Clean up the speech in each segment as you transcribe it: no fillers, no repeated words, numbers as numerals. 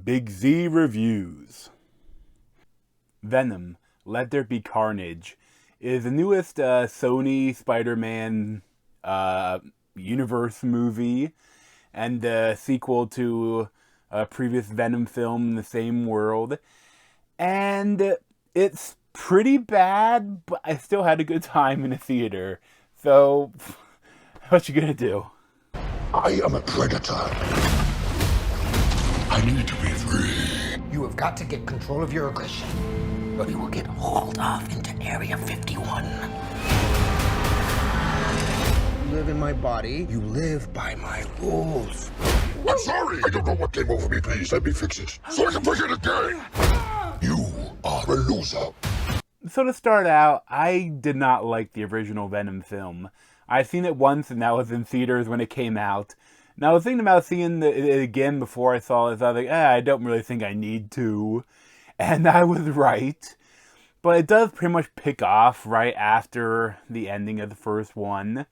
Big Z Reviews. Venom, Let There Be Carnage is the newest Sony Spider-Man universe movie and the sequel to a previous Venom film in the same world. And it's pretty bad, but I still had a good time in the theater. So, what you gonna do? I am a predator. I need to be free. You have got to get control of your aggression, or you will get hauled off into Area 51. You live in my body. You live by my rules. I'm sorry. I don't know what came over me. Please let me fix it so I can bring it again. You are a loser. So to start out, I did not like the original Venom film. I've seen it once, and that was in theaters when it came out. And I was thinking about seeing it again before I saw it. So I was like, I don't really think I need to. And I was right. But it does pretty much pick off right after the ending of the first one.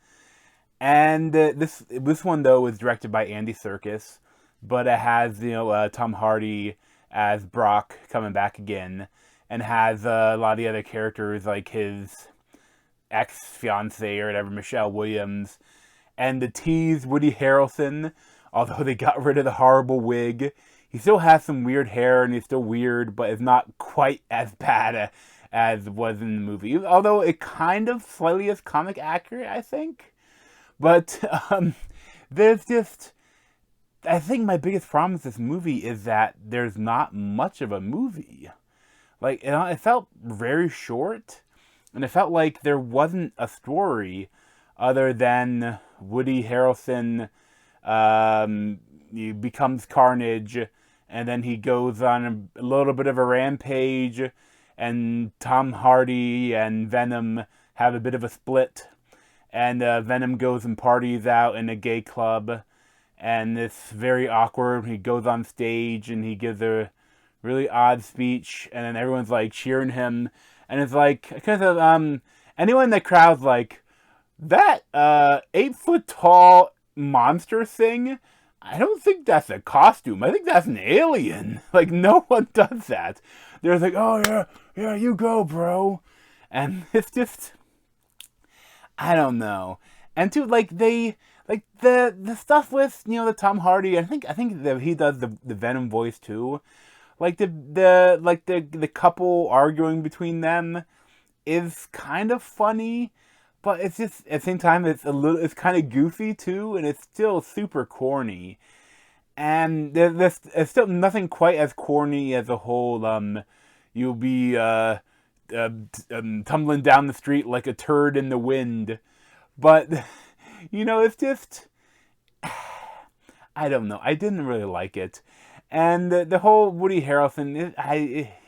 And this one, though, was directed by Andy Serkis. But it has, Tom Hardy as Brock coming back again. And has a lot of the other characters, like his ex-fiancée or whatever, Michelle Williams, and the tease Woody Harrelson, although they got rid of the horrible wig. He still has some weird hair, and he's still weird, but it's not quite as bad as was in the movie. Although it kind of slightly is comic accurate, I think. But there's just... I think my biggest problem with this movie is that there's not much of a movie. Like, it felt very short. And it felt like there wasn't a story other than Woody Harrelson he becomes Carnage, and then he goes on a little bit of a rampage, and Tom Hardy and Venom have a bit of a split, and Venom goes and parties out in a gay club, and it's very awkward. He goes on stage, and he gives a really odd speech, and then everyone's like cheering him. And it's like, because of, anyone in the crowd's like, that 8-foot-tall monster thing, I don't think that's a costume. I think that's an alien. Like, no one does that. They're like, oh, yeah, you go, bro. And it's just, I don't know. And too, like, the stuff with, the Tom Hardy, I think that he does the Venom voice, too. Like the couple arguing between them is kind of funny, but it's just at the same time it's kind of goofy too, and it's still super corny. And there's still nothing quite as corny as the whole you'll be tumbling down the street like a turd in the wind, but it's just I don't know. I didn't really like it. And the whole Woody Harrelson,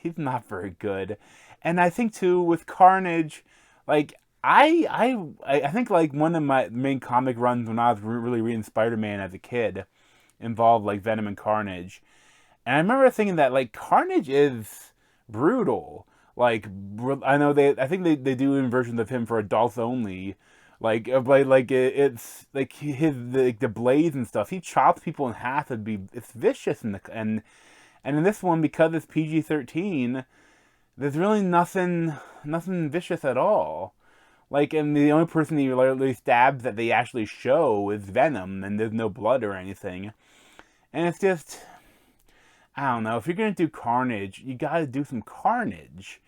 he's not very good. And I think, too, with Carnage, like, I think, like, one of my main comic runs when I was really reading Spider-Man as a kid involved, like, Venom and Carnage. And I remember thinking that, like, Carnage is brutal. Like, I think they do versions of him for adults only. Like, it's like the blades and stuff. He chops people in half. It's vicious and in this one, because it's PG-13, there's really nothing vicious at all. Like, and the only person he literally stabs that they actually show is Venom, and there's no blood or anything. And it's just, I don't know. If you're gonna do Carnage, you gotta do some Carnage,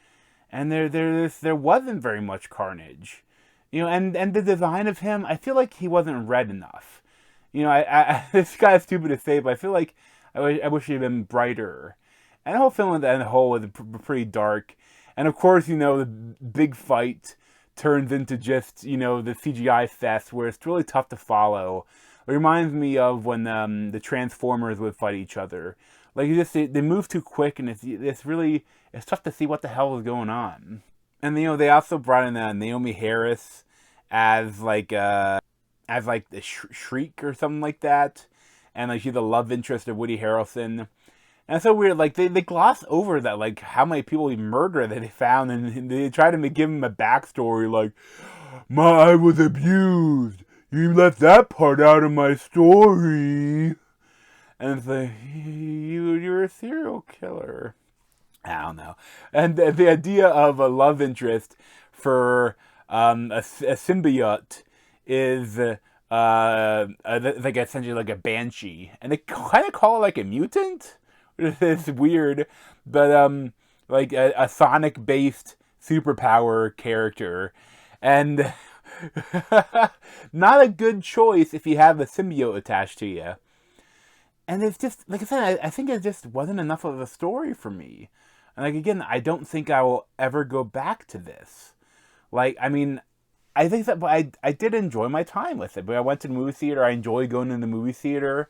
and there wasn't very much Carnage. And the design of him, I feel like he wasn't red enough. This guy's stupid to say, but I feel like I wish he'd been brighter. And the whole film as a whole was pretty dark. And of course, the big fight turns into just, the CGI fest where it's really tough to follow. It reminds me of when the Transformers would fight each other. Like, they move too quick, and it's tough to see what the hell is going on. And they also brought in Naomi Harris as the Shriek or something like that, and like she's the love interest of Woody Harrelson. And it's so weird. Like they gloss over that, like how many people he murdered that they found, and they try to give him a backstory, like I was abused. You left that part out of my story. and it's like, you're a serial killer. I don't know. And the idea of a love interest for a symbiote is like essentially like a banshee, and they kind of call it like a mutant. It's weird, but like a Sonic based superpower character, and not a good choice if you have a symbiote attached to you. And it's just, like I said, I think it just wasn't enough of a story for me. And like, again, I don't think I will ever go back to this. Like, I mean, I think that, but I did enjoy my time with it. But I went to the movie theater. I enjoy going to the movie theater.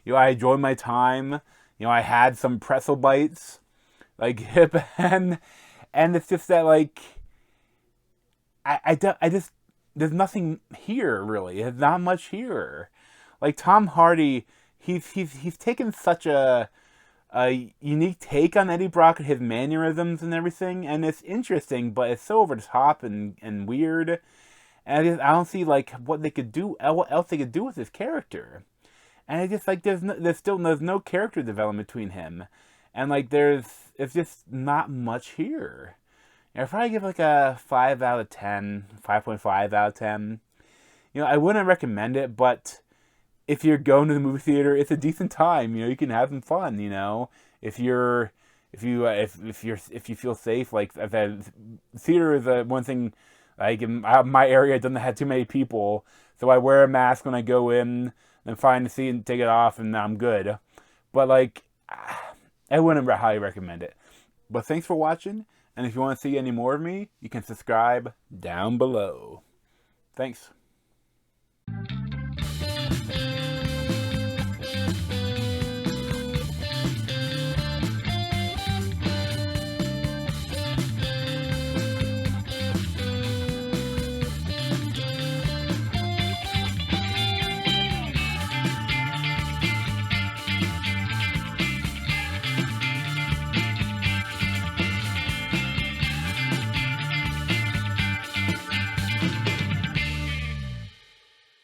You know, I enjoyed my time. You know, I had some pretzel bites. Like, and it's just that, like, I just, there's nothing here, really. There's not much here. Like, Tom Hardy, he's taken such a unique take on Eddie Brock and his mannerisms and everything, and it's interesting, but it's so over the top and weird, and I don't see like what else they could do with his character, and it's just like there's no character development between him, and like it's just not much here. I'd probably give like a 5 out of 10, 5.5 out of 10. You know, I wouldn't recommend it, but if you're going to the movie theater, it's a decent time. You know, you can have some fun. You know, if you feel safe, like the theater is one thing. Like in my area, doesn't have too many people, so I wear a mask when I go in, and find a seat and take it off, and I'm good. But like, I wouldn't highly recommend it. But thanks for watching, and if you want to see any more of me, you can subscribe down below. Thanks.